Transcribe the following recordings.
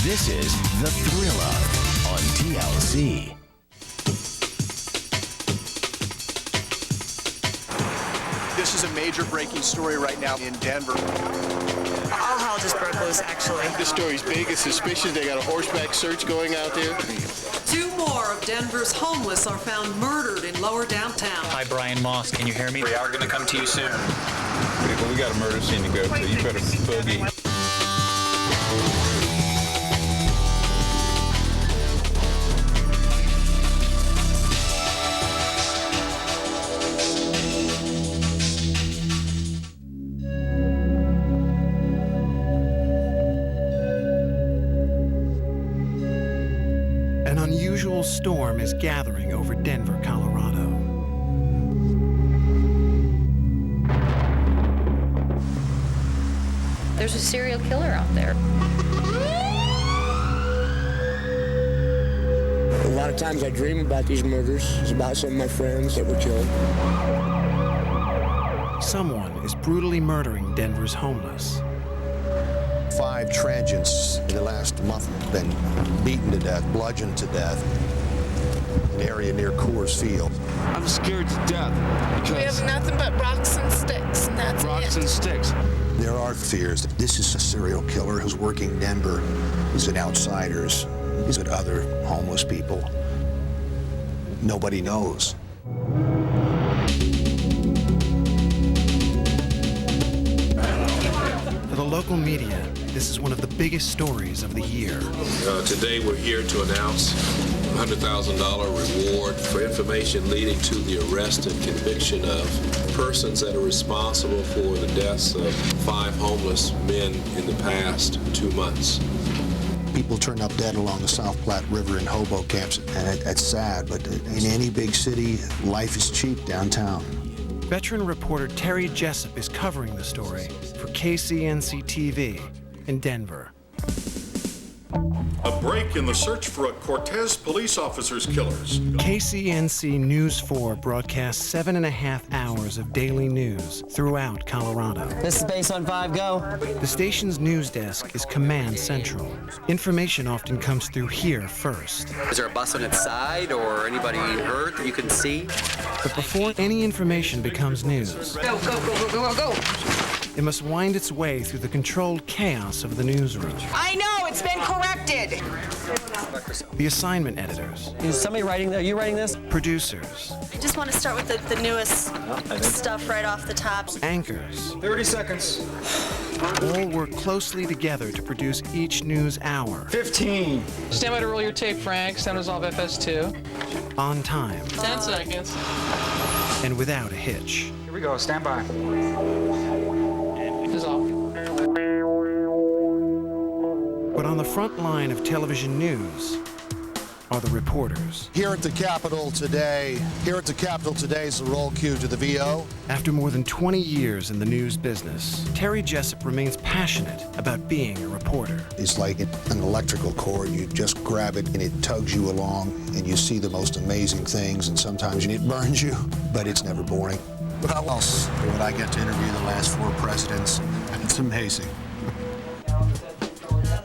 This is The Thrill Of on TLC. This is a major breaking story right now in Denver. All hell just broke loose, actually. This story's big. It's suspicious. They got a horseback search going out there. 2 more of Denver's homeless are found murdered in lower downtown. Hi, Brian Moss. Can you hear me? We are going to come to you soon. Well, we got a murder scene to go to. You better boogie. An unusual storm is gathering over Denver, Colorado. There's a serial killer out there. A lot of times I dream about these murders. It's about some of my friends that were killed. Someone is brutally murdering Denver's homeless. 5 transients in the last month have been beaten to death, bludgeoned to death, in an area near Coors Field. I'm scared to death because we have nothing but rocks and sticks, and that's rocks and sticks. There are fears that this is a serial killer who's working Denver. He's at outsiders. He's at other homeless people. Nobody knows. For the local media, this is one of the biggest stories of the year. Today we're here to announce a $100,000 reward for information leading to the arrest and conviction of persons that are responsible for the deaths of 5 homeless men in the past 2 months. People turn up dead along the South Platte River in hobo camps, and it's sad, but in any big city, life is cheap downtown. Veteran reporter Terry Jessup is covering the story for KCNC-TV in Denver. A break in the search for a Cortez police officer's killers. KCNC News 4 broadcasts 7.5 hours of daily news throughout Colorado. This is Base on 5, go. The station's news desk is Command Central. Information often comes through here first. Is there a bus on its side or anybody hurt that you can see? But before any information becomes news, Go, go, go, go, go, go. it must wind its way through the controlled chaos of the newsroom. I know, it's been corrected. The assignment editors. Is somebody writing that? Are you writing this? Producers. I just want to start with the newest stuff right off the top. Anchors. 30 seconds. All work closely together to produce each news hour. 15. Stand by to roll your tape, Frank. Sound resolve FS2. On time. 10 seconds. And without a hitch. Here we go. Stand by. Dissolve. But on the front line of television news are the reporters. Here at the Capitol today is the roll cue to the VO. After more than 20 years in the news business, Terry Jessup remains passionate about being a reporter. It's like an electrical cord. You just grab it and it tugs you along and you see the most amazing things, and sometimes it burns you, but it's never boring. But how else would I get to interview the last 4 presidents? It's amazing.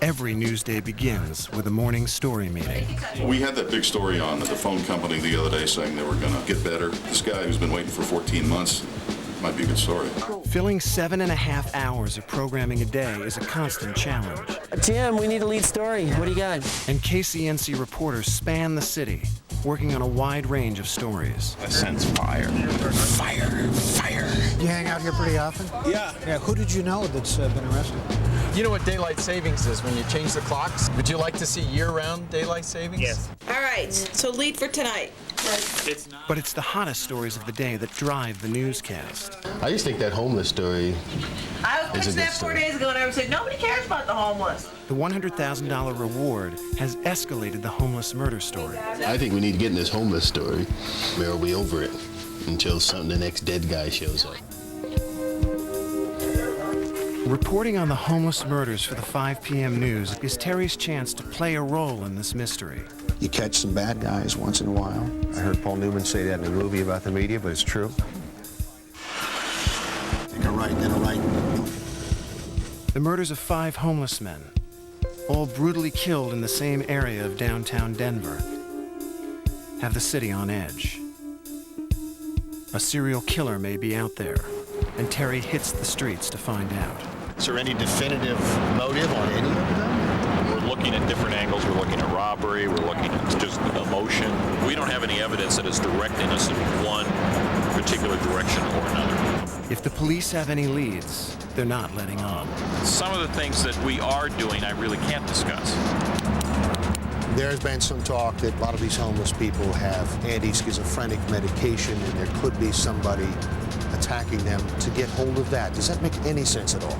Every news day begins with a morning story meeting. We had that big story on the phone company the other day saying they were going to get better. This guy who's been waiting for 14 months might be a good story. Filling 7.5 hours of programming a day is a constant challenge. Tim, we need a lead story. What do you got? And KCNC reporters span the city, working on a wide range of stories. I sense fire. Fire, fire. You hang out here pretty often? Yeah. Who did you know that's been arrested? You know what daylight savings is when you change the clocks? Would you like to see year-round daylight savings? Yes. All right, so lead for tonight. But it's the hottest stories of the day that drive the newscast. I just think that homeless story I was pitching that 4 days ago, and I said nobody cares about the homeless. The $100,000 reward has escalated the homeless murder story. I think we need to get in this homeless story. Where are we over it until the next dead guy shows up? Reporting on the homeless murders for the 5 p.m. news is Terry's chance to play a role in this mystery. You catch some bad guys once in a while. I heard Paul Newman say that in a movie about the media, but it's true. Take a right, then a right. The murders of 5 homeless men all brutally killed in the same area of downtown Denver, have the city on edge. A serial killer may be out there, and Terry hits the streets to find out. Is there any definitive motive on any of them? We're looking at different angles. We're looking at robbery. We're looking at just emotion. We don't have any evidence that is directing us in one particular direction or another. If the police have any leads, they're not letting on. Some of the things that we are doing, I really can't discuss. There's been some talk that a lot of these homeless people have anti-schizophrenic medication, and there could be somebody attacking them to get hold of that. Does that make any sense at all?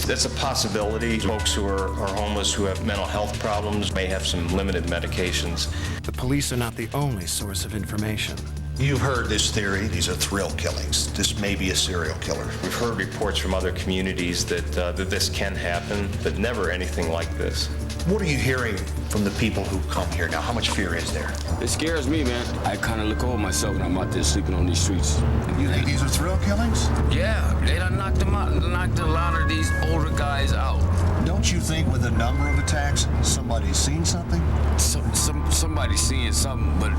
That's a possibility. Folks who are homeless, who have mental health problems, may have some limited medications. The police are not the only source of information. You've heard this theory. These are thrill killings. This may be a serial killer. We've heard reports from other communities that this can happen, but never anything like this. What are you hearing from the people who come here now? How much fear is there? It scares me, man. I kind of look over myself when I'm out there sleeping on these streets. You think these are thrill killings? Yeah, they done knocked them out, knocked a lot of these older guys out. Don't you think with a number of attacks, somebody's seen something? Somebody's seeing something, but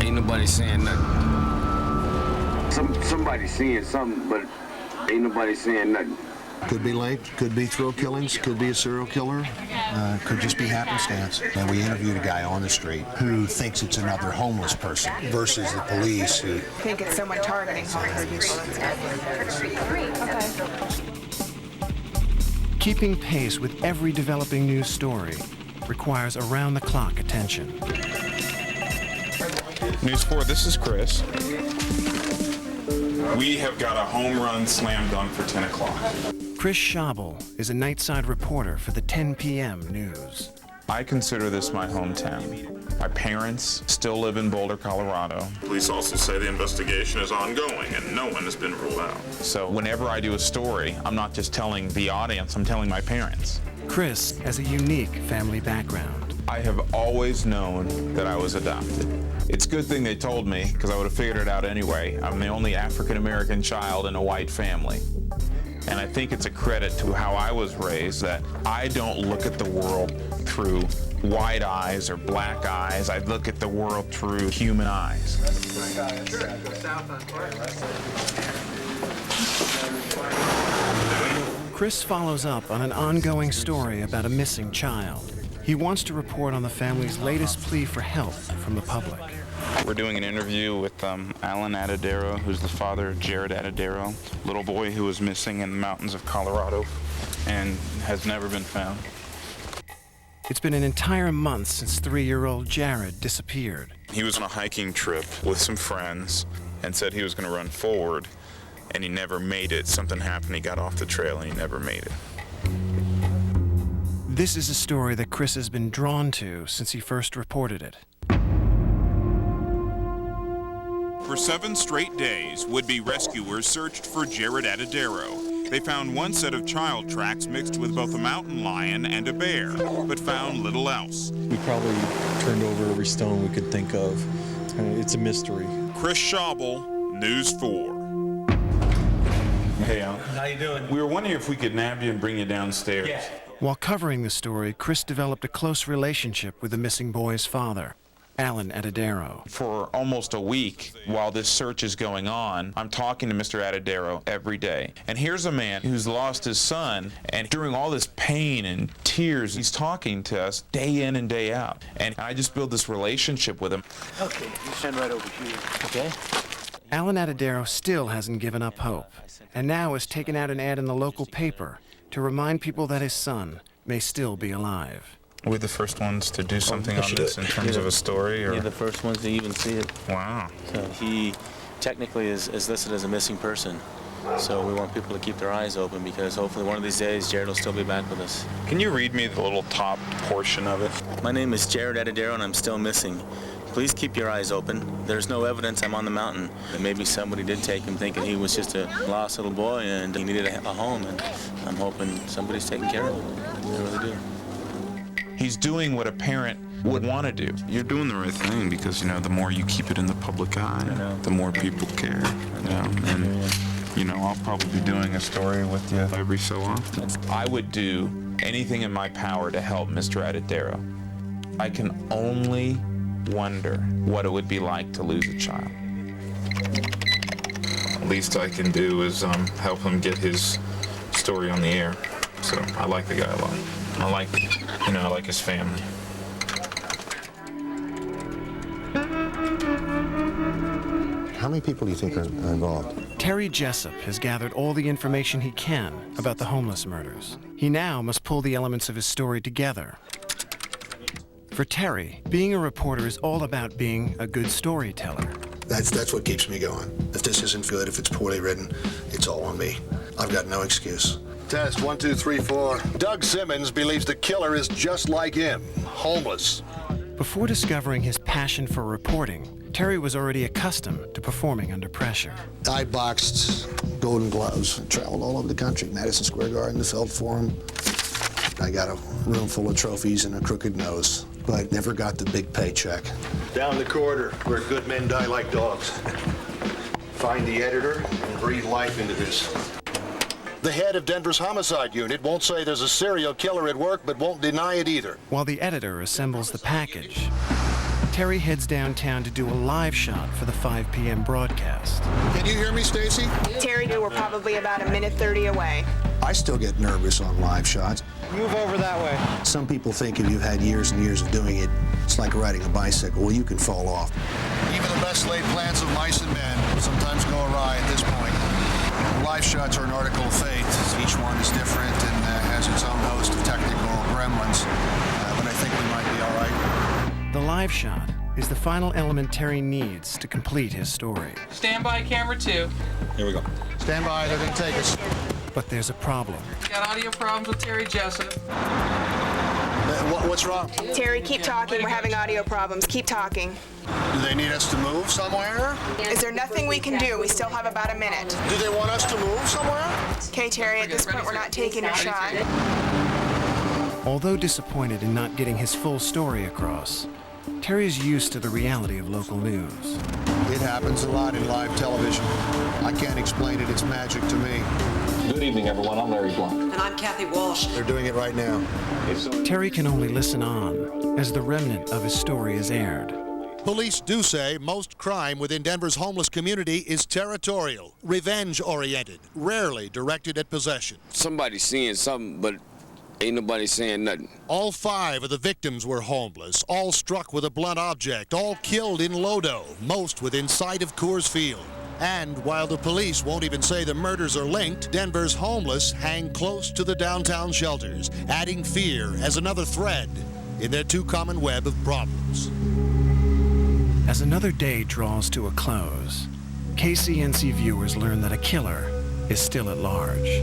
ain't nobody saying nothing. Somebody's seeing something, but ain't nobody saying nothing. Could be late, could be thrill killings, could be a serial killer, could just be happenstance. And we interviewed a guy on the street who thinks it's another homeless person versus the police who think it's someone targeting homeless people. Keeping pace with every developing news story requires around-the-clock attention. News 4, this is Chris. We have got a home run slam dunk for 10 o'clock. Chris Schabel is a nightside reporter for the 10 p.m. news. I consider this my hometown. My parents still live in Boulder, Colorado. Police also say the investigation is ongoing and no one has been ruled out. So whenever I do a story, I'm not just telling the audience, I'm telling my parents. Chris has a unique family background. I have always known that I was adopted. It's a good thing they told me, because I would have figured it out anyway. I'm the only African-American child in a white family. And I think it's a credit to how I was raised that I don't look at the world through white eyes or black eyes. I look at the world through human eyes. Chris follows up on an ongoing story about a missing child. He wants to report on the family's latest plea for help from the public. We're doing an interview with Alan Adedero, who's the father of Jared Adedero, little boy who was missing in the mountains of Colorado and has never been found. It's been an entire month since 3-year-old Jared disappeared. He was on a hiking trip with some friends and said he was going to run forward, and he never made it. Something happened, he got off the trail, and he never made it. This is a story that Chris has been drawn to since he first reported it. For 7 straight days, would-be rescuers searched for Jared Adedero. They found one set of child tracks mixed with both a mountain lion and a bear, but found little else. We probably turned over every stone we could think of. It's a mystery. Chris Schabel, News 4. Hey, Al. How you doing? We were wondering if we could nab you and bring you downstairs. Yeah. While covering the story, Chris developed a close relationship with the missing boy's father, Alan Adedero. For almost a week, while this search is going on, I'm talking to Mr. Adedero every day. And here's a man who's lost his son, and during all this pain and tears, he's talking to us day in and day out. And I just build this relationship with him. Okay, you send right over here, okay? Alan Adedero still hasn't given up hope, and now has taken out an ad in the local paper to remind people that his son may still be alive. We're the first ones to do something on this in terms of a story? Or? You're the first ones to even see it. Wow. So he technically is listed as a missing person. So we want people to keep their eyes open because hopefully one of these days Jared will still be back with us. Can you read me the little top portion of it? My name is Jared Adedero and I'm still missing. Please keep your eyes open. There's no evidence I'm on the mountain. Maybe somebody did take him thinking he was just a lost little boy and he needed a home, and I'm hoping somebody's taking care of him. I really do. He's doing what a parent would want to do. You're doing the right thing because, you know, the more you keep it in the public eye, the more people care. You know? And, you know, I'll probably be doing a story with you every so often. I would do anything in my power to help Mr. Adedero. I can only wonder what it would be like to lose a child. Least I can do is help him get his story on the air. So I like the guy a lot. I like his family. How many people do you think are involved? Terry Jessup has gathered all the information he can about the homeless murders. He now must pull the elements of his story together. For Terry, being a reporter is all about being a good storyteller. That's what keeps me going. If this isn't good, if it's poorly written, it's all on me. I've got no excuse. Test 1, 2, 3, 4. Doug Simmons believes the killer is just like him, homeless. Before discovering his passion for reporting, Terry was already accustomed to performing under pressure. I boxed Golden Gloves, traveled all over the country, Madison Square Garden, the Feld Forum. I got a room full of trophies and a crooked nose, but never got the big paycheck. Down the corridor, where good men die like dogs. Find the editor and breathe life into this. The head of Denver's homicide unit won't say there's a serial killer at work, but won't deny it either. While the editor assembles the package, Terry heads downtown to do a live shot for the 5 p.m. broadcast. Can you hear me, Stacy? Terry, we're probably about a minute 30 away. I still get nervous on live shots. Move over that way. Some people think if you've had years and years of doing it, it's like riding a bicycle. Well, you can fall off. Even the best laid plans of mice and men sometimes go awry at this point. Live shots are an article of faith. Each one is different and has its own host of technical gremlins. But I think we might be all right. The live shot is the final element Terry needs to complete his story. Stand by, camera 2. Here we go. Stand by, they're going to take us. But there's a problem. Got audio problems with Terry Jessup. What's wrong? Terry, keep talking. We're having audio problems. Keep talking. Do they need us to move somewhere? Is there nothing we can do? We still have about a minute. Do they want us to move somewhere? Okay, Terry, at this point, we're not taking a shot. Although disappointed in not getting his full story across, Terry is used to the reality of local news. It happens a lot in live television. I can't explain it. It's magic to me. Good evening, everyone. I'm Larry Blunt. And I'm Kathy Walsh. They're doing it right now. Terry can only listen on as the remnant of his story is aired. Police do say most crime within Denver's homeless community is territorial, revenge-oriented, rarely directed at possession. Somebody's seeing something, but ain't nobody saying nothing. All 5 of the victims were homeless, all struck with a blunt object, all killed in Lodo, most within sight of Coors Field. And while the police won't even say the murders are linked, Denver's homeless hang close to the downtown shelters, adding fear as another thread in their too common web of problems. As another day draws to a close, KCNC viewers learn that a killer is still at large.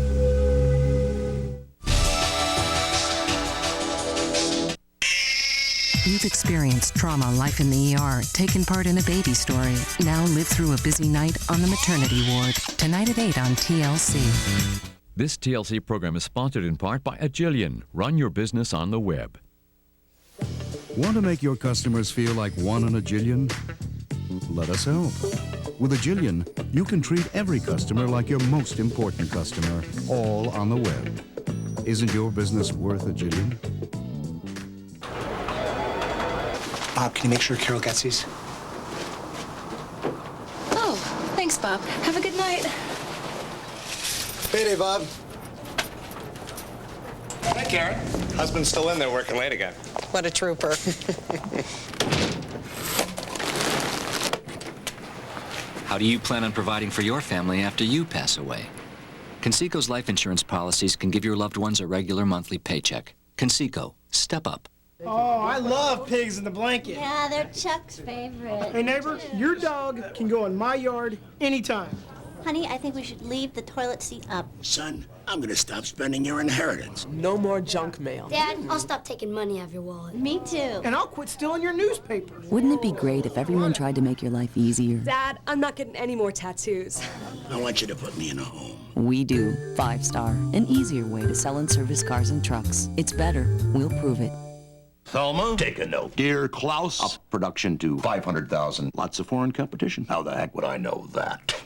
You've experienced trauma, life in the ER, taken part in a baby story. Now live through a busy night on the maternity ward. Tonight at 8 on TLC. This TLC program is sponsored in part by Agillion. Run your business on the web. Want to make your customers feel like one in a jillion? Let us help. With Agillion, you can treat every customer like your most important customer, all on the web. Isn't your business worth a jillion? Bob, can you make sure Carol gets these? Oh, thanks, Bob. Have a good night. Payday, Bob. Hi, Karen. Husband's still in there working late again. What a trooper. How do you plan on providing for your family after you pass away? Conseco's life insurance policies can give your loved ones a regular monthly paycheck. Conseco, step up. Oh, I love pigs in the blanket. Yeah, they're Chuck's favorite. Hey, neighbor, your dog can go in my yard anytime. Honey, I think we should leave the toilet seat up. Son, I'm gonna stop spending your inheritance. No more junk mail. Dad, I'll stop taking money out of your wallet. Me too. And I'll quit stealing your newspapers. Wouldn't it be great if everyone tried to make your life easier? Dad, I'm not getting any more tattoos. I want you to put me in a home. We do. 5-star. An easier way to sell and service cars and trucks. It's better. We'll prove it. Thelma, take a note. Dear Klaus, up production to 500,000. Lots of foreign competition. How the heck would I know that?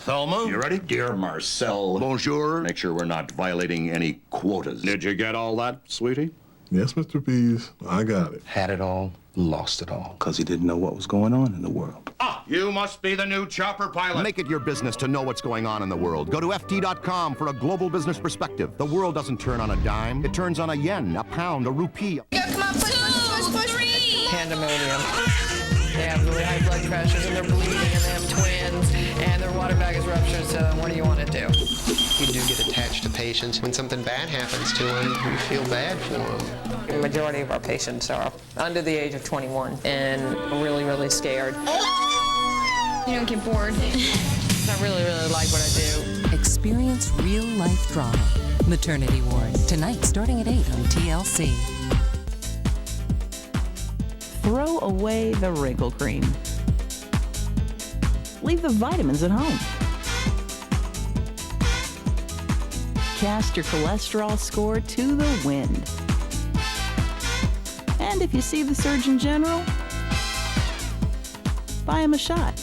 Thelma? You ready? Dear Marcel. Bonjour. Make sure we're not violating any quotas. Did you get all that, sweetie? Yes, Mr. Pease, I got it. Had it all, lost it all, because he didn't know what was going on in the world. Ah, you must be the new chopper pilot. Make it your business to know what's going on in the world. Go to FT.com for a global business perspective. The world doesn't turn on a dime. It turns on a yen, a pound, a rupee. Pandemonium. They have really high blood pressures and they're bleeding and they have twins and their water bag is ruptured, so what do you want to do? You do get attached to patients. When something bad happens to them, you feel bad for them. The majority of our patients are under the age of 21 and really, really scared. You don't get bored. I really, really like what I do. Experience real-life drama. Maternity Ward. Tonight, starting at 8 on TLC. Throw away the wrinkle cream. Leave the vitamins at home. Cast your cholesterol score to the wind. And if you see the Surgeon General, buy him a shot.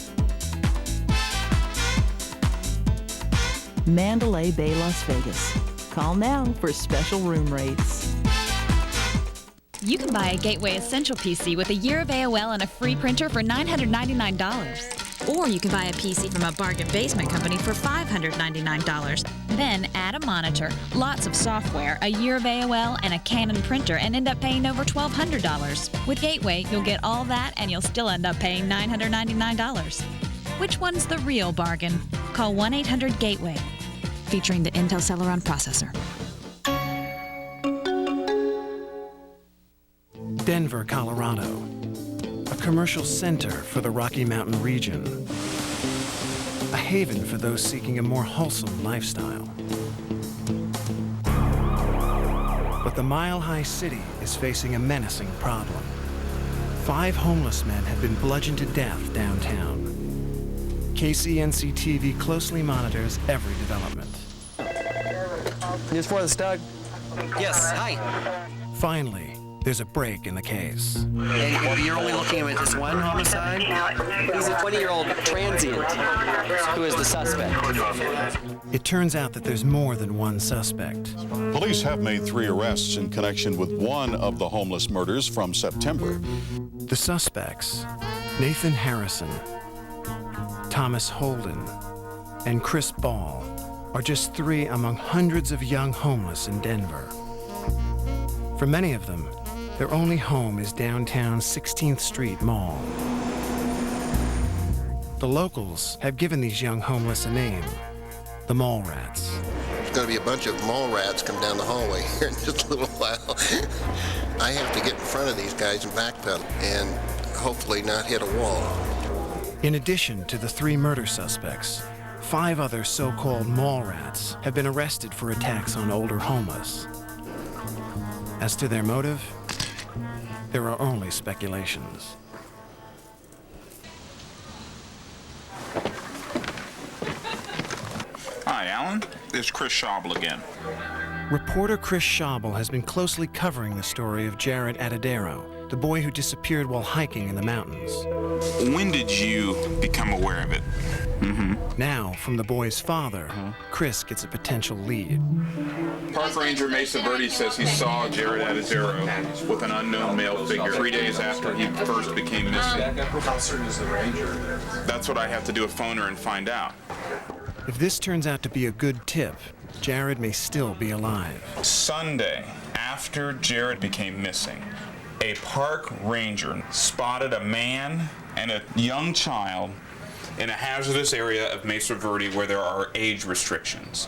Mandalay Bay, Las Vegas. Call now for special room rates. You can buy a Gateway Essential PC with a year of AOL and a free printer for $999. Or you can buy a PC from a bargain basement company for $599. Then add a monitor, lots of software, a year of AOL, and a Canon printer and end up paying over $1,200. With Gateway, you'll get all that and you'll still end up paying $999. Which one's the real bargain? Call 1-800-GATEWAY. Featuring the Intel Celeron processor. Denver, Colorado, a commercial center for the Rocky Mountain region, a haven for those seeking a more wholesome lifestyle. But the mile-high city is facing a menacing problem. 5 homeless men have been bludgeoned to death downtown. KCNC-TV closely monitors every development. News for the Doug. Yes, hi. Finally, there's a break in the case. And you're only looking at this one homicide? He's a 20-year-old transient who is the suspect. It turns out that there's more than one suspect. Police have made 3 arrests in connection with one of the homeless murders from September. The suspects, Nathan Harrison, Thomas Holden, and Chris Ball, are just 3 among hundreds of young homeless in Denver. For many of them, their only home is downtown 16th Street Mall. The locals have given these young homeless a name, the Mall Rats. There's going to be a bunch of mall rats come down the hallway here in just a little while. I have to get in front of these guys and backpedal and hopefully not hit a wall. In addition to the 3 murder suspects, 5 other so-called mall rats have been arrested for attacks on older homeless. As to their motive, there are only speculations. Hi, Alan. It's Chris Schabel again. Reporter Chris Schabel has been closely covering the story of Jared Atadero, the boy who disappeared while hiking in the mountains. When did you become aware of it? Now, from the boy's father, Chris gets a potential lead. Park Ranger Mesa Verde says he saw Jared Atadero with an unknown male figure 3 days after he first became missing. How certain is the ranger there? That's what I have to do, a phone her and find out. If this turns out to be a good tip, Jared may still be alive. Sunday, after Jared became missing, a park ranger spotted a man and a young child in a hazardous area of Mesa Verde where there are age restrictions.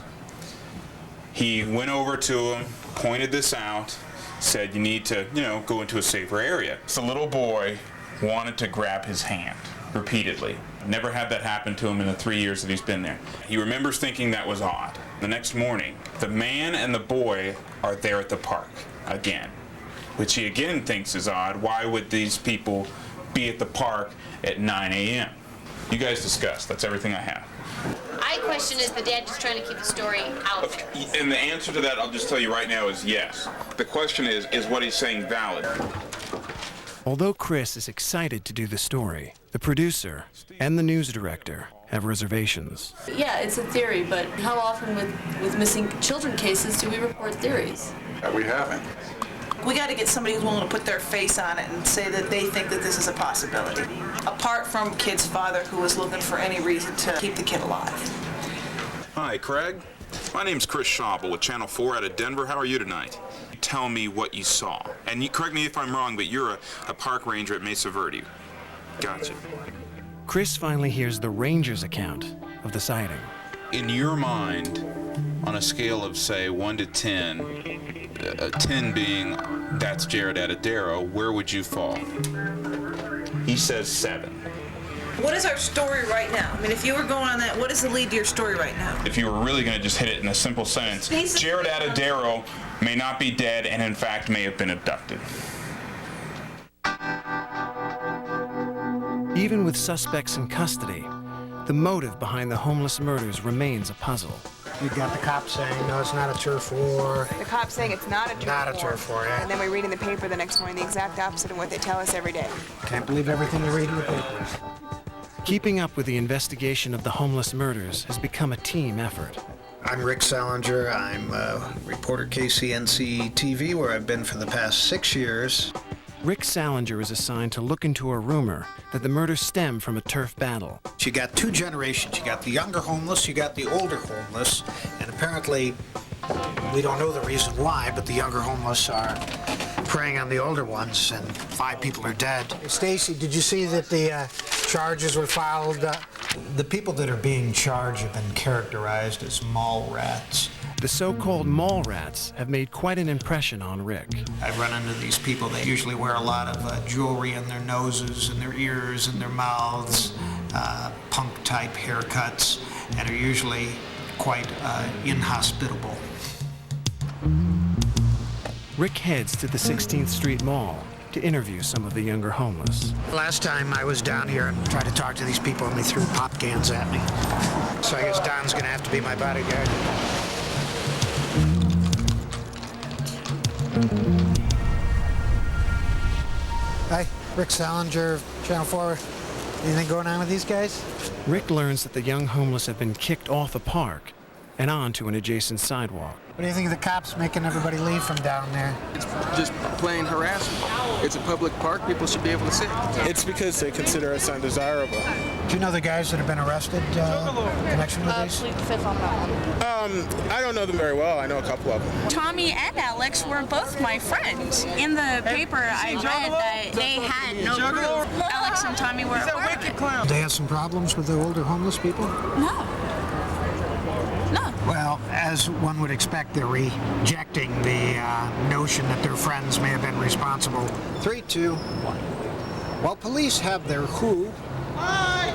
He went over to him, pointed this out, said you need to, go into a safer area. The little boy wanted to grab his hand repeatedly. Never had that happen to him in the 3 years that he's been there. He remembers thinking that was odd. The next morning, the man and the boy are there at the park again, which he again thinks is odd. Why would these people be at the park at 9 a.m.? You guys discuss. That's everything I have. My question is the dad just trying to keep the story out there? And the answer to that, I'll just tell you right now, is yes. The question is what he's saying valid? Although Chris is excited to do the story, the producer and the news director have reservations. Yeah, it's a theory, but how often with missing children cases do we report theories? We haven't. We got to get somebody who's willing to put their face on it and say that they think that this is a possibility. Apart from kid's father who was looking for any reason to keep the kid alive. Hi, Craig. My name's Chris Schauble with Channel 4 out of Denver. How are you tonight? Tell me what you saw. And correct me if I'm wrong, but you're a park ranger at Mesa Verde. Gotcha. Chris finally hears the ranger's account of the sighting. In your mind, on a scale of, say, 1 to 10, 10 being that's Jared Atadero, where would you fall? He says 7. What is our story right now? I mean, if you were going on that, what is the lead to your story right now? If you were really going to just hit it in a simple sentence, Jared Atadero may not be dead and, in fact, may have been abducted. Even with suspects in custody, the motive behind the homeless murders remains a puzzle. You got the cops saying, no, it's not a turf war. The cops saying it's not a turf war. Not a turf war, yeah. And then we read in the paper the next morning the exact opposite of what they tell us every day. Can't believe everything you read in the papers. Keeping up with the investigation of the homeless murders has become a team effort. I'm Rick Salinger. I'm reporter KCNC TV, where I've been for the past 6 years. Rick Salinger is assigned to look into a rumor that the murders stem from a turf battle. You got 2 generations. You got the younger homeless, you got the older homeless, and apparently we don't know the reason why, but the younger homeless are preying on the older ones, and 5 people are dead. Hey, Stacy, did you see that the charges were filed? The people that are being charged have been characterized as mall rats. The so-called mall rats have made quite an impression on Rick. I've run into these people that usually wear a lot of jewelry in their noses and their ears and their mouths, punk-type haircuts, and are usually quite inhospitable. Rick heads to the 16th Street Mall to interview some of the younger homeless. Last time I was down here and tried to talk to these people, and they threw pop cans at me. So I guess Don's gonna have to be my bodyguard. Hi, Rick Salinger, Channel 4. Anything going on with these guys? Rick learns that the young homeless have been kicked off a park and onto an adjacent sidewalk. What do you think of the cops making everybody leave from down there? It's just plain harassment. It's a public park. People should be able to sit. It's because they consider us undesirable. Do you know the guys that have been arrested in connection with these? Plead the fifth on that one. I don't know them very well. I know a couple of them. Tommy and Alex were both my friends. In the paper, I read that they had no proof. Alex and Tommy were a part of it. They have some problems with the older homeless people? No. Well, as one would expect, they're rejecting the notion that their friends may have been responsible. 3, 2, 1. While police have their who... Hi!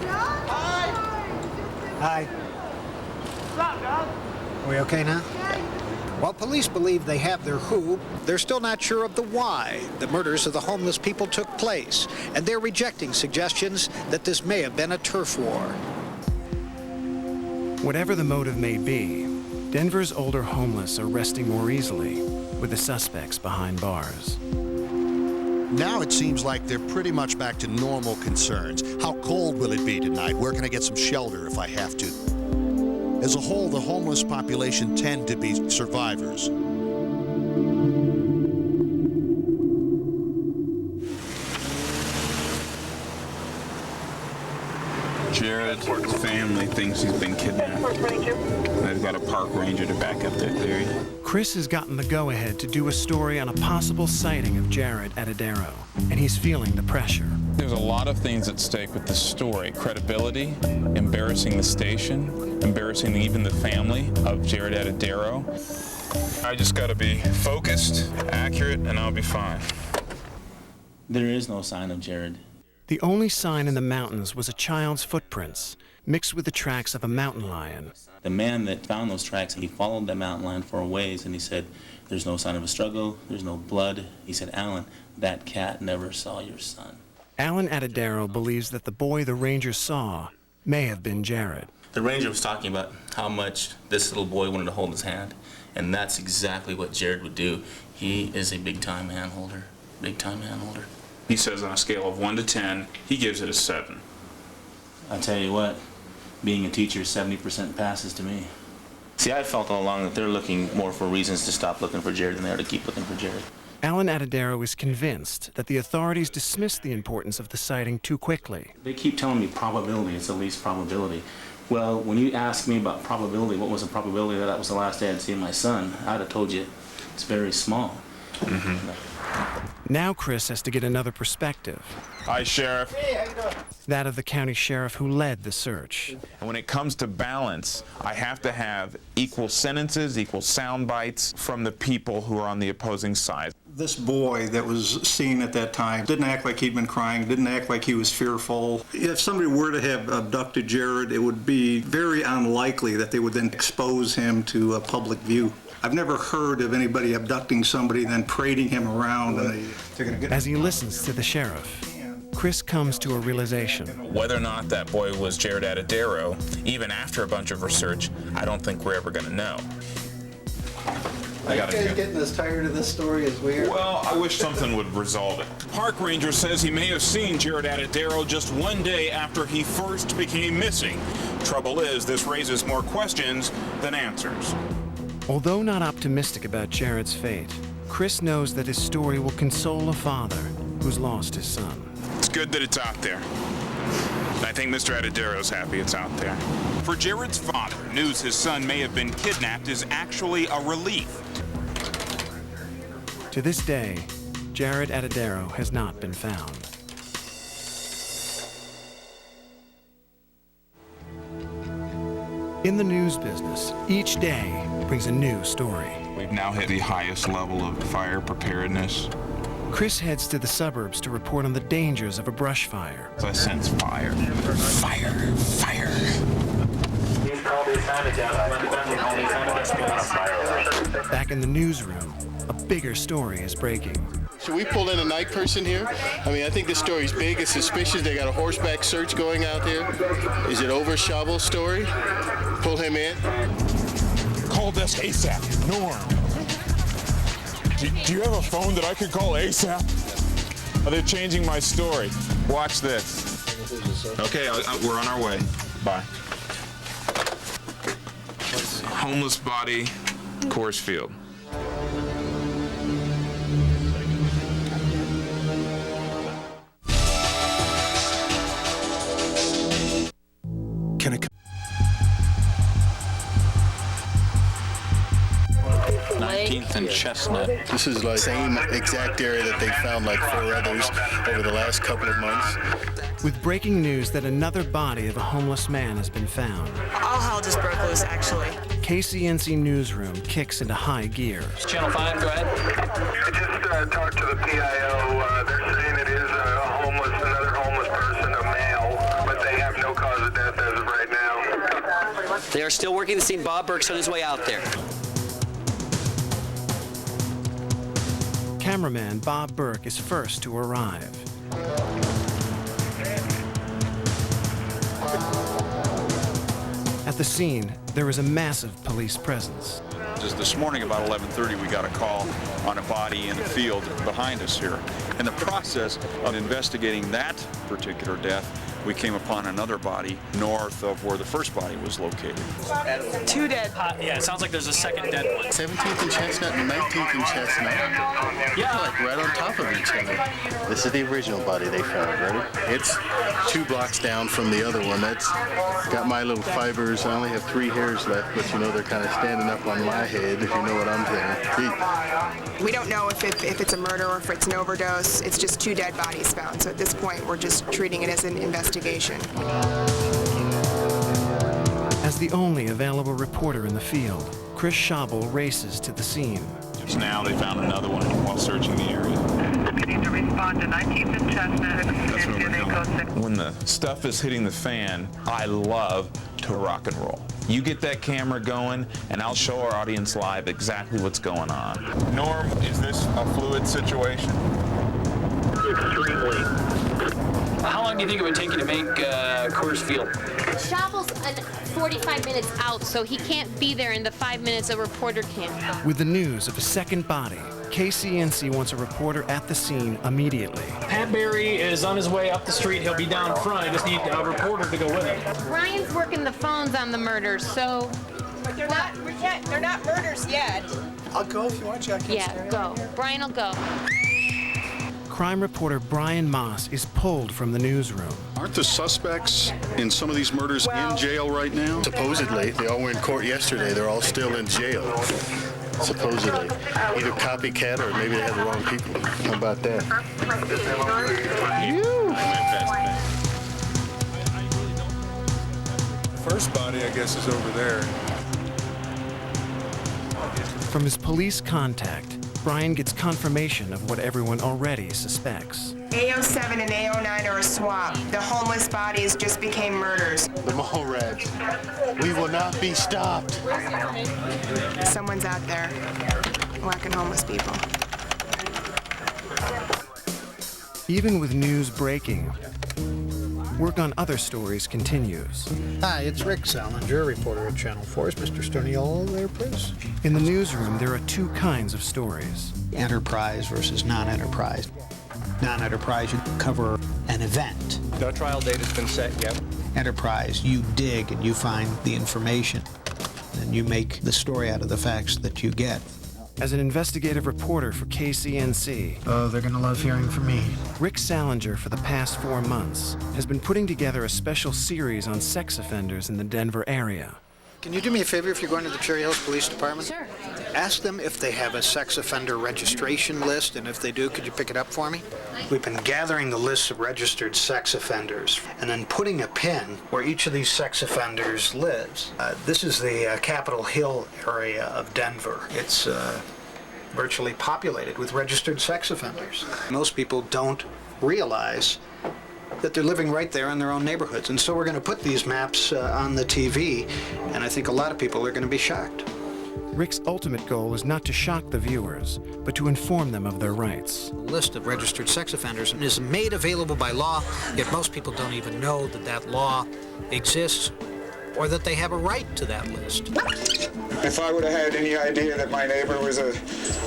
Hi! Hi. What's up, dog? Are we okay now? While police believe they have their who, they're still not sure of the why the murders of the homeless people took place, and they're rejecting suggestions that this may have been a turf war. Whatever the motive may be, Denver's older homeless are resting more easily with the suspects behind bars. Now it seems like they're pretty much back to normal concerns. How cold will it be tonight? Where can I get some shelter if I have to? As a whole, the homeless population tend to be survivors. Jared's family thinks he's been kidnapped. They've got a park ranger to back up their theory. Chris has gotten the go-ahead to do a story on a possible sighting of Jared Atadero, and he's feeling the pressure. There's a lot of things at stake with this story. Credibility, embarrassing the station, embarrassing even the family of Jared Atadero. I just got to be focused, accurate, and I'll be fine. There is no sign of Jared. The only sign in the mountains was a child's footprints, mixed with the tracks of a mountain lion. The man that found those tracks, he followed the mountain lion for a ways, and he said, there's no sign of a struggle, there's no blood. He said, Alan, that cat never saw your son. Alan Atadero believes that the boy the ranger saw may have been Jared. The ranger was talking about how much this little boy wanted to hold his hand, and that's exactly what Jared would do. He is a big-time handholder, big-time handholder. He says on a scale of 1 to 10, he gives it a 7. I tell you what, being a teacher, 70% passes to me. See, I felt all along that they're looking more for reasons to stop looking for Jared than they are to keep looking for Jared. Alan Adedero is convinced that the authorities dismissed the importance of the sighting too quickly. They keep telling me probability, it's the least probability. Well, when you ask me about probability, what was the probability that was the last day I'd see my son, I'd have told you it's very small. Now Chris has to get another perspective. Hi, Sheriff. Hey, how you doing? That of the county sheriff who led the search. And when it comes to balance, I have to have equal sentences, equal sound bites from the people who are on the opposing side. This boy that was seen at that time didn't act like he'd been crying, didn't act like he was fearful. If somebody were to have abducted Jared, it would be very unlikely that they would then expose him to a public view. I've never heard of anybody abducting somebody and then parading him around. As he listens to the sheriff, Chris comes to a realization. Whether or not that boy was Jared Adedero, even after a bunch of research, I don't think we're ever going to know. Are you guys getting as tired of this story as we are? Well, I wish something would resolve it. Park ranger says he may have seen Jared Adedero just one day after he first became missing. Trouble is, this raises more questions than answers. Although not optimistic about Jared's fate, Chris knows that his story will console a father who's lost his son. It's good that it's out there. I think Mr. Adedero's happy it's out there. For Jared's father, news his son may have been kidnapped is actually a relief. To this day, Jared Adedero has not been found. In the news business, each day brings a new story. We've now hit the highest level of fire preparedness. Chris heads to the suburbs to report on the dangers of a brush fire. I sense fire. Fire. Fire. Back in the newsroom, a bigger story is breaking. Should we pull in a night person here? I mean, I think this story's big. It's suspicious. They got a horseback search going out there. Is it over Shovel's story? Pull him in. Call this ASAP. Norm. Do you have a phone that I could call ASAP? Oh, they're changing my story. Watch this. Okay, we're on our way. Bye. Homeless body, Coors Field. Can I 19th and Chestnut. This is like the same exact area that they found like 4 others over the last couple of months. With breaking news that another body of a homeless man has been found. All hell just broke loose, actually. KCNC Newsroom kicks into high gear. Channel 5, go ahead. I just talked to the PIO. They're saying it is another homeless person, a male, but they have no cause of death as of right now. They are still working the scene. Bob Burke's on his way out there. Cameraman Bob Burke is first to arrive. At the scene, there is a massive police presence. Just this morning about 11:30 we got a call on a body in the field behind us here. In the process of investigating that particular death, we came upon another body north of where the first body was located. 2 dead. Yeah, it sounds like there's a second dead one. 17th and Chestnut and 19th and Chestnut. Yeah. Like right on top of each other. This is the original body they found, ready? It's 2 blocks down from the other one. That's got my little fibers. I only have 3 hairs left, but you know they're kind of standing up on my head, if you know what I'm saying. We don't know if it's a murder or if it's an overdose. It's just 2 dead bodies found. So at this point, we're just treating it as an investigation. As the only available reporter in the field, Chris Schabel races to the scene. Just now they found another one while searching the area. To respond to 19th and Chestnut. That's where we're going. When the stuff is hitting the fan, I love to rock and roll. You get that camera going, and I'll show our audience live exactly what's going on. Norm, is this a fluid situation? Extremely. How long do you think it would take you to make Coors Field? Shovel's 45 minutes out, so he can't be there in the 5 minutes a reporter can. With the news of a second body, KCNC wants a reporter at the scene immediately. Pat Barry is on his way up the street. He'll be down front. I just need a reporter to go with him. Brian's working the phones on the murders, so... But they're not murders yet. I'll go if you want, Jackie. Yeah, go. Brian will go. Crime reporter Brian Moss is pulled from the newsroom. Aren't the suspects in some of these murders in jail right now? Supposedly. They all were in court yesterday. They're all still in jail. Supposedly. Either copycat or maybe they had the wrong people. How about that? The first body, I guess, is over there. From his police contact, Brian gets confirmation of what everyone already suspects. A07 and A09 are a swap. The homeless bodies just became murders. The mole rats. We will not be stopped. Someone's out there whacking homeless people. Even with news breaking, work on other stories continues. Hi, it's Rick Salinger, reporter at Channel 4. Is Mr. Stoney all there, please? In the newsroom, there are two kinds of stories. Enterprise versus non-enterprise. Non-enterprise, you cover an event. No trial date has been set yet. Enterprise, you dig and you find the information, and you make the story out of the facts that you get. As an investigative reporter for KCNC, Oh, they're gonna love hearing from me. Rick Salinger, for the past 4 months, has been putting together a special series on sex offenders in the Denver area. Can you do me a favor if you're going to the Cherry Hills Police Department? Sure. Ask them if they have a sex offender registration list, and if they do, could you pick it up for me? We've been gathering the lists of registered sex offenders and then putting a pin where each of these sex offenders lives. This is the Capitol Hill area of Denver. It's virtually populated with registered sex offenders. Most people don't realize that they're living right there in their own neighborhoods. And so we're going to put these maps on the TV, and I think a lot of people are going to be shocked. Rick's ultimate goal is not to shock the viewers, but to inform them of their rights. The list of registered sex offenders is made available by law, yet most people don't even know that that law exists or that they have a right to that list. If I would have had any idea that my neighbor was a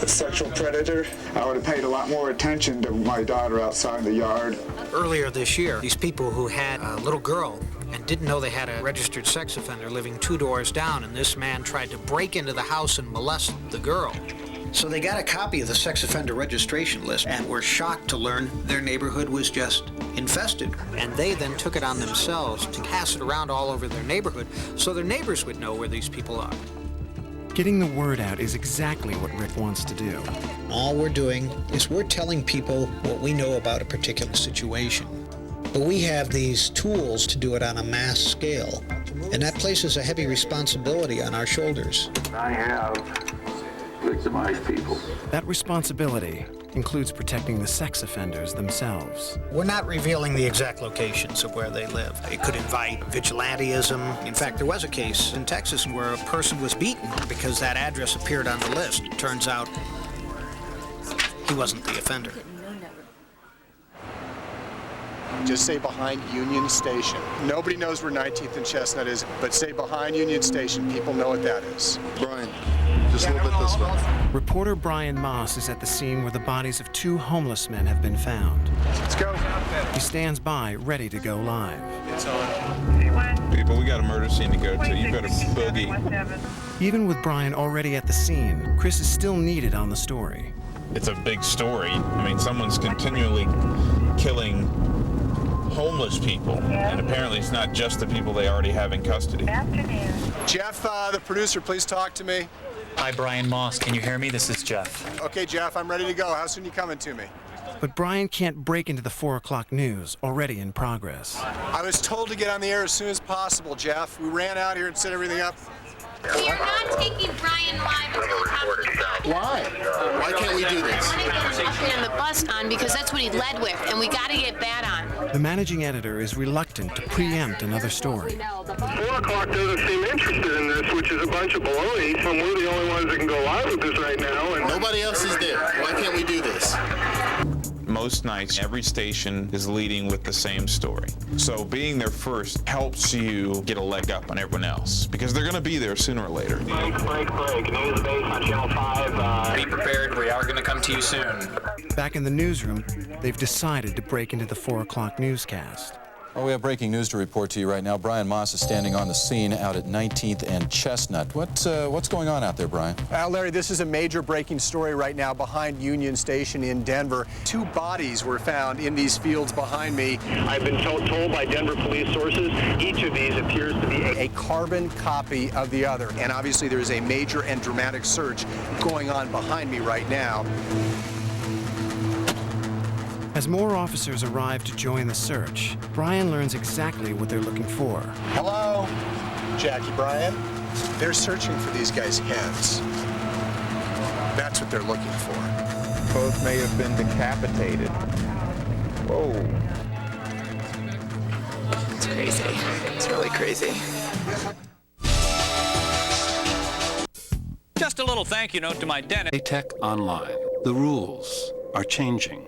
sexual predator, I would have paid a lot more attention to my daughter outside the yard. Earlier this year, these people who had a little girl and didn't know they had a registered sex offender living 2 doors down, and this man tried to break into the house and molest the girl. So they got a copy of the sex offender registration list and were shocked to learn their neighborhood was just infested. And they then took it on themselves to pass it around all over their neighborhood so their neighbors would know where these people are. Getting the word out is exactly what Rick wants to do. All we're doing is we're telling people what we know about a particular situation. But we have these tools to do it on a mass scale, and that places a heavy responsibility on our shoulders. I have victimized people. That responsibility includes protecting the sex offenders themselves. We're not revealing the exact locations of where they live. It could invite vigilantism. In fact, there was a case in Texas where a person was beaten because that address appeared on the list. Turns out he wasn't the offender. Just say behind Union Station. Nobody knows where 19th and Chestnut is, but say behind Union Station. People know what that is. Brian, just a little bit this way. Reporter Brian Moss is at the scene where the bodies of 2 homeless men have been found. Let's go. He stands by, ready to go live. It's on. People, we got a murder scene to go to. You better boogie. Even with Brian already at the scene, Chris is still needed on the story. It's a big story. I mean, someone's continually killing homeless people, and apparently it's not just the people they already have in custody. Jeff, the producer, please talk to me. Hi, Brian Moss. Can you hear me? This is Jeff. Okay, Jeff, I'm ready to go. How soon are you coming to me? But Brian can't break into the 4 o'clock news, already in progress. I was told to get on the air as soon as possible, Jeff. We ran out here and set everything up. We are not taking Brian live until the top of the show. Why? Why can't we do this? I want to get him up in the bus on because that's what he led with, and we got to get that on. The managing editor is reluctant to preempt another story. 4 o'clock doesn't seem interested in this, which is a bunch of baloney. And we're the only ones that can go live with this right now. And nobody else is there. Why can't we do this? Most nights, every station is leading with the same story. So being there first helps you get a leg up on everyone else, because they're going to be there sooner or later. Break. News base on Channel 5. Be prepared, we are going to come to you soon. Back in the newsroom, they've decided to break into the 4 o'clock newscast. Well, we have breaking news to report to you right now. Brian Moss is standing on the scene out at 19th and Chestnut. What's going on out there, Brian? Larry, this is a major breaking story right now behind Union Station in Denver. 2 bodies were found in these fields behind me. I've been told by Denver police sources, each of these appears to be a carbon copy of the other. And obviously there is a major and dramatic search going on behind me right now. As more officers arrive to join the search, Brian learns exactly what they're looking for. Hello, Jackie, Brian. They're searching for these guys' heads. That's what they're looking for. Both may have been decapitated. Whoa. It's crazy. It's really crazy. Just a little thank you note to my dentist. ATEC Online. The rules are changing.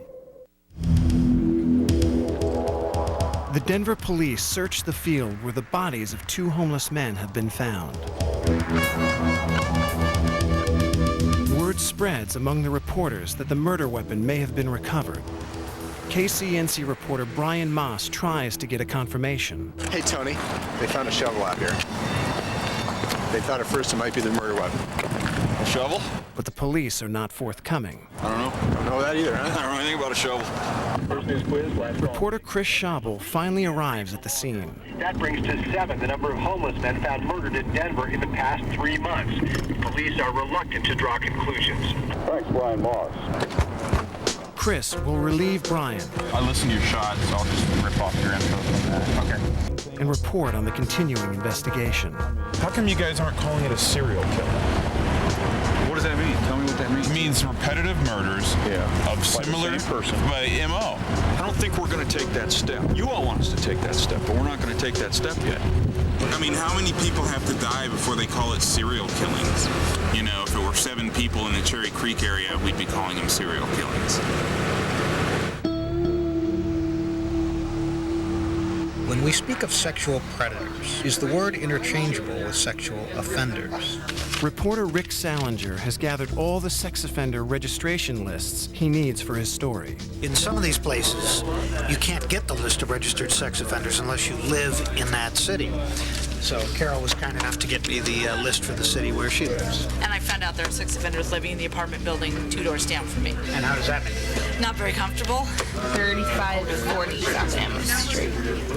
The Denver police search the field where the bodies of 2 homeless men have been found. Word spreads among the reporters that the murder weapon may have been recovered. KCNC reporter Brian Moss tries to get a confirmation. Hey, Tony, they found a shovel out here. They thought at first it might be the murder weapon. A shovel? But the police are not forthcoming. I don't know. Don't know that either, huh? I don't know anything about a shovel. First news quiz, last Reporter Chris Schabel finally arrives at the scene. That brings to 7 the number of homeless men found murdered in Denver in the past 3 months. Police are reluctant to draw conclusions. Thanks, Brian Moss. Chris will relieve Brian. I listened to your shots, so I'll just rip off your info from that. Okay. And report on the continuing investigation. How come you guys aren't calling it a serial killer? What does that mean? Tell me what that means. It means repetitive murders of similar person. By MO. I don't think we're going to take that step. You all want us to take that step, but we're not going to take that step yet. I mean, how many people have to die before they call it serial killings? You know, if it were 7 people in the Cherry Creek area, we'd be calling them serial killings. When we speak of sexual predators, is the word interchangeable with sexual offenders? Reporter Rick Salinger has gathered all the sex offender registration lists he needs for his story. In some of these places, you can't get the list of registered sex offenders unless you live in that city. So Carol was kind enough to get me the list for the city where she lives. And I found out there are sex offenders living in the apartment building 2 doors down from me. And how does that make you? Not very comfortable. 3540 South Amherst Street.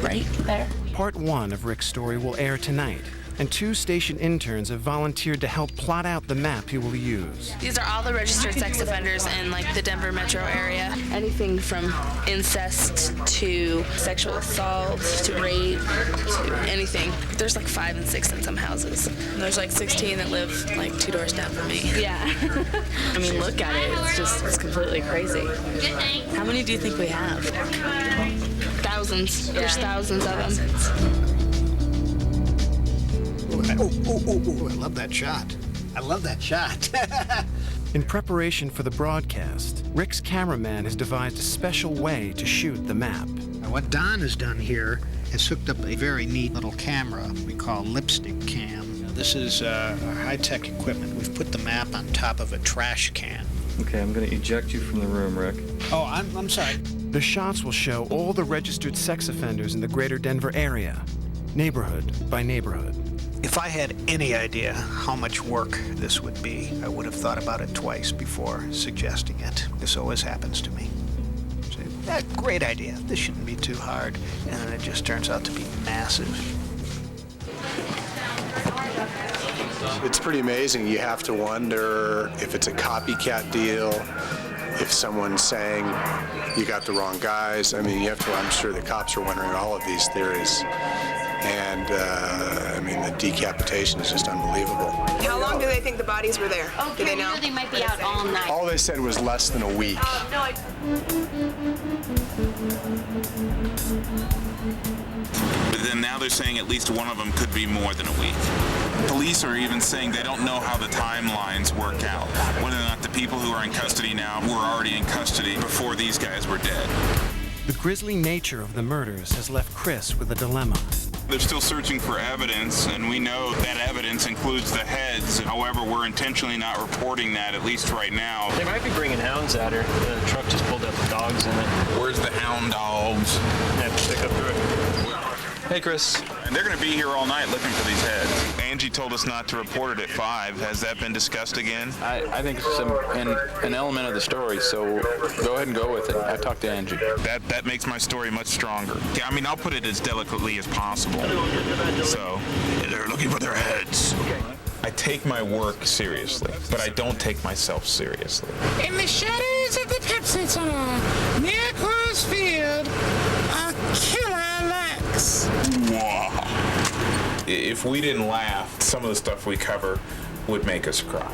Right there. Part 1 of Rick's story will air tonight, and 2 station interns have volunteered to help plot out the map he will use. These are all the registered sex offenders in the Denver metro area. Anything from incest to sexual assault to rape to anything. There's 5 and 6 in some houses. And there's 16 that live 2 doors down from me. Yeah. I mean, look at it. It's completely crazy. How many do you think we have? Thousands. Yeah. There's thousands of them. Oh, I love that shot. I love that shot. In preparation for the broadcast, Rick's cameraman has devised a special way to shoot the map. Now, what Don has done here is hooked up a very neat little camera we call lipstick cam. Now, this is our high-tech equipment. We've put the map on top of a trash can. Okay, I'm going to eject you from the room, Rick. Oh, I'm sorry. The shots will show all the registered sex offenders in the greater Denver area, neighborhood by neighborhood. If I had any idea how much work this would be, I would have thought about it twice before suggesting it. This always happens to me. Say, great idea. This shouldn't be too hard. And then it just turns out to be massive. It's pretty amazing. You have to wonder if it's a copycat deal, if someone's saying you got the wrong guys. I mean, I'm sure the cops are wondering all of these theories. And, the decapitation is just unbelievable. How long do they think the bodies were there? Do they know? They might be out all night. All they said was less than a week. But then now they're saying at least one of them could be more than a week. Police are even saying they don't know how the timelines work out, whether or not the people who are in custody now were already in custody before these guys were dead. The grisly nature of the murders has left Chris with a dilemma. They're still searching for evidence, and we know that evidence includes the heads. However, we're intentionally not reporting that, at least right now. They might be bringing hounds at her. The truck just pulled up with dogs in it. Where's the hound dogs? Have to pick up the record. Hey, Chris. And they're going to be here all night looking for these heads. Angie told us not to report it at 5. Has that been discussed again? I think it's an element of the story, so go ahead and go with it. I talked to Angie. That makes my story much stronger. Yeah, I mean, I'll put it as delicately as possible. So, they're looking for their heads. I take my work seriously, but I don't take myself seriously. In the shadows of the Pepsi Tunnel, near Coors Field, a killer lurks. If we didn't laugh, some of the stuff we cover would make us cry.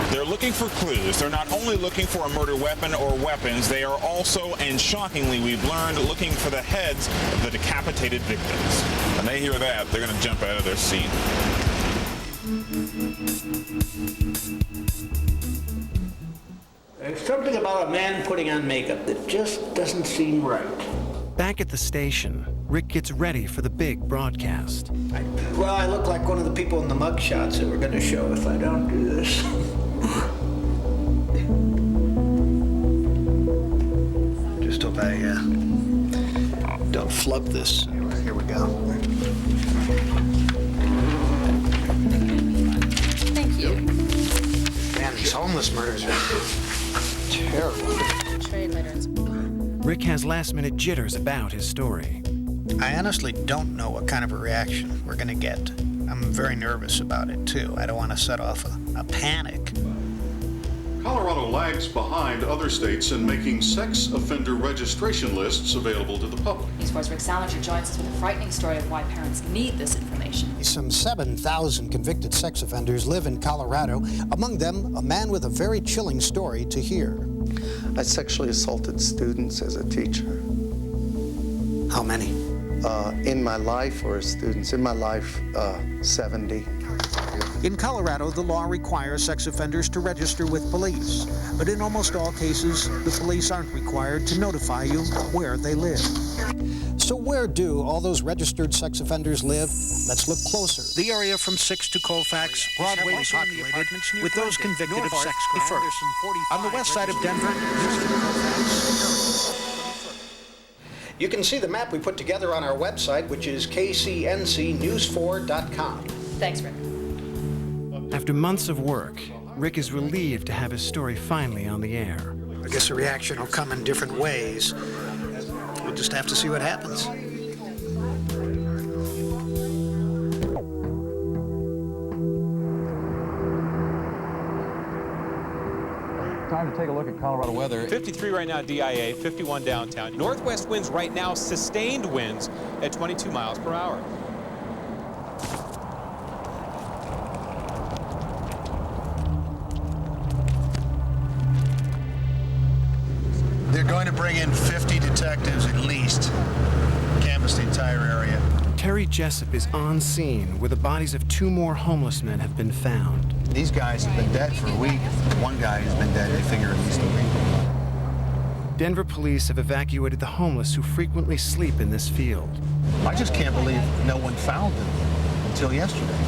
They're looking for clues. They're not only looking for a murder weapon or weapons, they are also, and shockingly we've learned, looking for the heads of the decapitated victims. When they hear that, they're going to jump out of their seat. There's something about a man putting on makeup that just doesn't seem right. Back at the station, Rick gets ready for the big broadcast. Well, I look like one of the people in the mug shots that we're going to show if I don't do this. Just hope I don't flub this. Here we go. Thank you. Man, these homeless murders are terrible. Trade letters. Rick has last-minute jitters about his story. I honestly don't know what kind of a reaction we're going to get. I'm very nervous about it, too. I don't want to set off a panic. Colorado lags behind other states in making sex offender registration lists available to the public. News 4's Rick Salinger joins us with a frightening story of why parents need this information. Some 7,000 convicted sex offenders live in Colorado. Among them, a man with a very chilling story to hear. I sexually assaulted students as a teacher. How many? In my life, or as students? In my life, 70. In Colorado, the law requires sex offenders to register with police. But in almost all cases, the police aren't required to notify you where they live. So where do all those registered sex offenders live? Let's look closer. The area from 6 to Colfax, Broadway populated with those convicted of sex crime. On the west side of Denver, you can see the map we put together on our website, which is kcncnews4.com. Thanks, Rick. After months of work, Rick is relieved to have his story finally on the air. I guess the reaction will come in different ways. We'll just have to see what happens. Time to take a look at Colorado weather. 53 right now, DIA, 51 downtown. Northwest winds right now, sustained winds at 22 miles per hour. They're going to bring in 50 detectives at least, canvass the entire area. Terry Jessup is on scene where the bodies of 2 more homeless men have been found. These guys have been dead for a week. One guy has been dead, they figure, at least a week. Denver police have evacuated the homeless who frequently sleep in this field. I just can't believe no one found them until yesterday.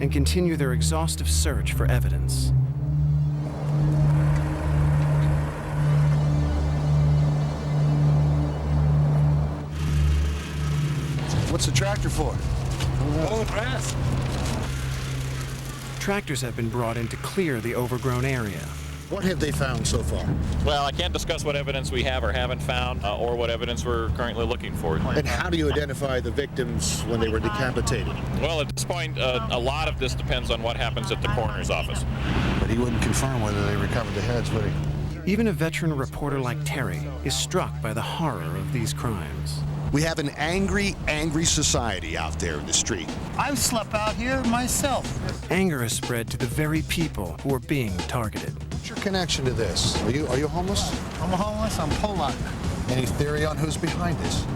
And continue their exhaustive search for evidence. What's the tractor for? Oh, grass. Tractors have been brought in to clear the overgrown area. What have they found so far? Well, I can't discuss what evidence we have or haven't found, or what evidence we're currently looking for. And how do you identify the victims when they were decapitated? Well, at this point, a lot of this depends on what happens at the coroner's office. But he wouldn't confirm whether they recovered the heads, would he? Even a veteran reporter like Terry is struck by the horror of these crimes. We have an angry, angry society out there in the street. I've slept out here myself. Anger is spread to the very people who are being targeted. What's your connection to this? Are you homeless? I'm homeless, I'm Polak. Any theory on who's behind this?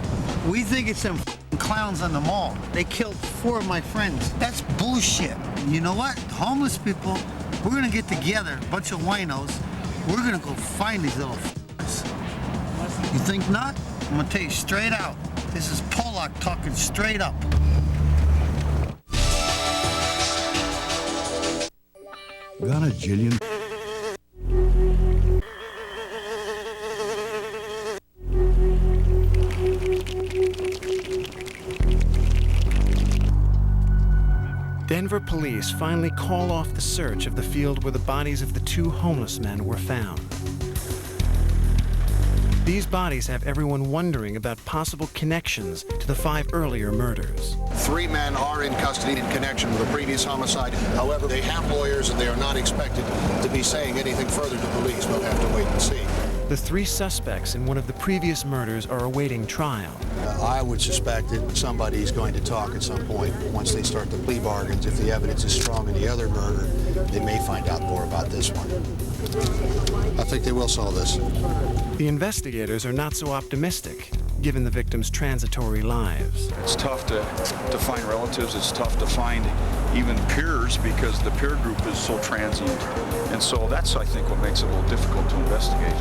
We think it's some clowns on the mall. They killed 4 of my friends. That's bullshit. You know what? Homeless people, we're gonna get together, a bunch of winos. We're gonna go find these little f***s. You think not? I'm gonna tell you straight out. This is Pollock talking straight up. Got a jillion. Denver police finally call off the search of the field where the bodies of the 2 homeless men were found. These bodies have everyone wondering about possible connections to the 5 earlier murders. 3 men are in custody in connection with a previous homicide. However, they have lawyers and they are not expected to be saying anything further to police. We'll have to wait and see. The 3 suspects in one of the previous murders are awaiting trial. I would suspect that somebody is going to talk at some point once they start the plea bargains. If the evidence is strong in the other murder, they may find out more about this one. I think they will solve this. The investigators are not so optimistic, given the victims' transitory lives. It's tough to find relatives. It's tough to find even peers because the peer group is so transient. And so that's, I think, what makes it a little difficult to investigate.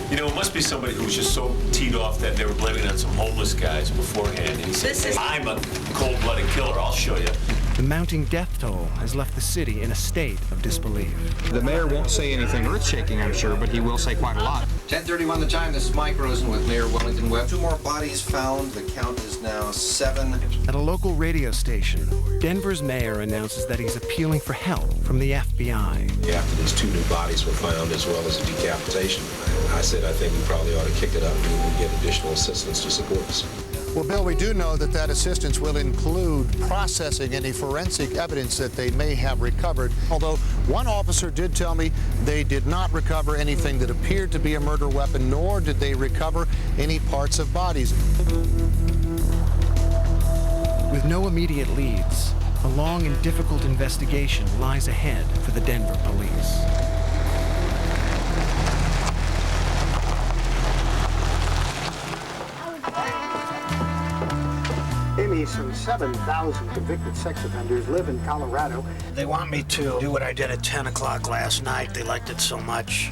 You know, it must be somebody who was just so teed off that they were blaming it on some homeless guys beforehand. And he said, I'm a cold-blooded killer, I'll show you. The mounting death toll has left the city in a state of disbelief. The mayor won't say anything earth-shaking, I'm sure, but he will say quite a lot. 10:31 the time. This is Mike Rosen with Mayor Wellington Webb. 2 more bodies found. The count is now 7. At a local radio station, Denver's mayor announces that he's appealing for help from the FBI. After these 2 new bodies were found, as well as a decapitation, I said I think we probably ought to kick it up and get additional assistance to support us. Well, Bill, we do know that assistance will include processing any forensic evidence that they may have recovered, although one officer did tell me they did not recover anything that appeared to be a murder weapon, nor did they recover any parts of bodies. With no immediate leads, a long and difficult investigation lies ahead for the Denver police. Some 7,000 convicted sex offenders live in Colorado. They want me to do what I did at 10 o'clock last night. They liked it so much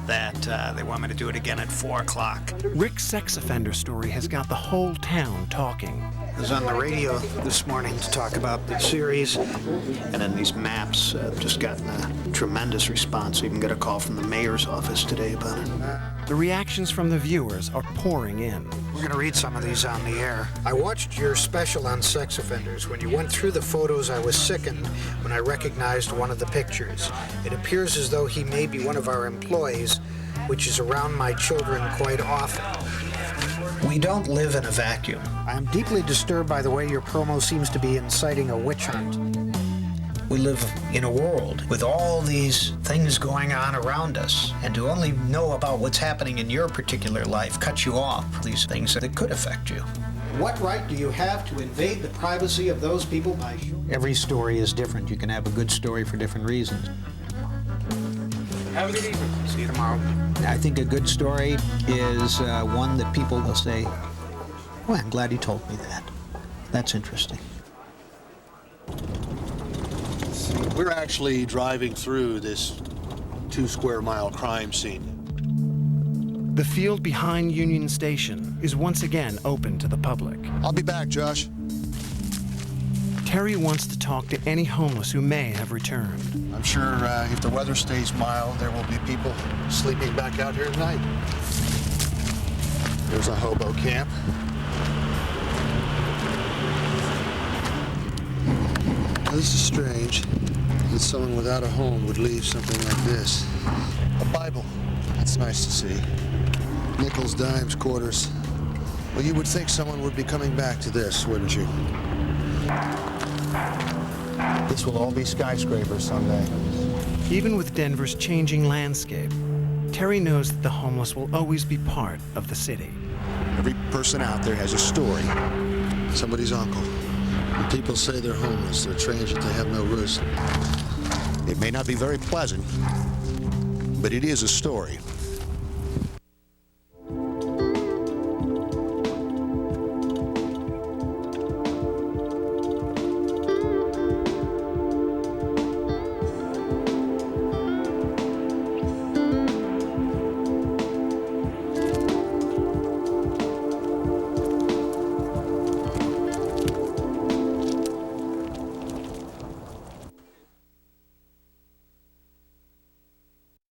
that they want me to do it again at 4 o'clock. Rick's sex offender story has got the whole town talking. I was on the radio this morning to talk about the series, and then these maps just gotten a tremendous response. I even got a call from the mayor's office today about it. The reactions from the viewers are pouring in. We're going to read some of these on the air. I watched your special on sex offenders. When you went through the photos, I was sickened when I recognized one of the pictures. It appears as though he may be one of our employees, which is around my children quite often. We don't live in a vacuum. I am deeply disturbed by the way your promo seems to be inciting a witch hunt. We live in a world with all these things going on around us, and to only know about what's happening in your particular life cuts you off from these things that could affect you. What right do you have to invade the privacy of those people by... Every story is different. You can have a good story for different reasons. Have a good evening. See you tomorrow. I think a good story is one that people will say, well, I'm glad you told me that. That's interesting. We're actually driving through this 2-square-mile crime scene. The field behind Union Station is once again open to the public. I'll be back, Josh. Terry wants to talk to any homeless who may have returned. I'm sure if the weather stays mild, there will be people sleeping back out here tonight. There's a hobo camp. Now, this is strange that someone without a home would leave something like this. A Bible. That's nice to see. Nickels, dimes, quarters. Well, you would think someone would be coming back to this, wouldn't you? This will all be skyscrapers someday. Even with Denver's changing landscape, Terry knows that the homeless will always be part of the city. Every person out there has a story. Somebody's uncle. When people say they're homeless, they're strange that they have no roots. It may not be very pleasant, but it is a story.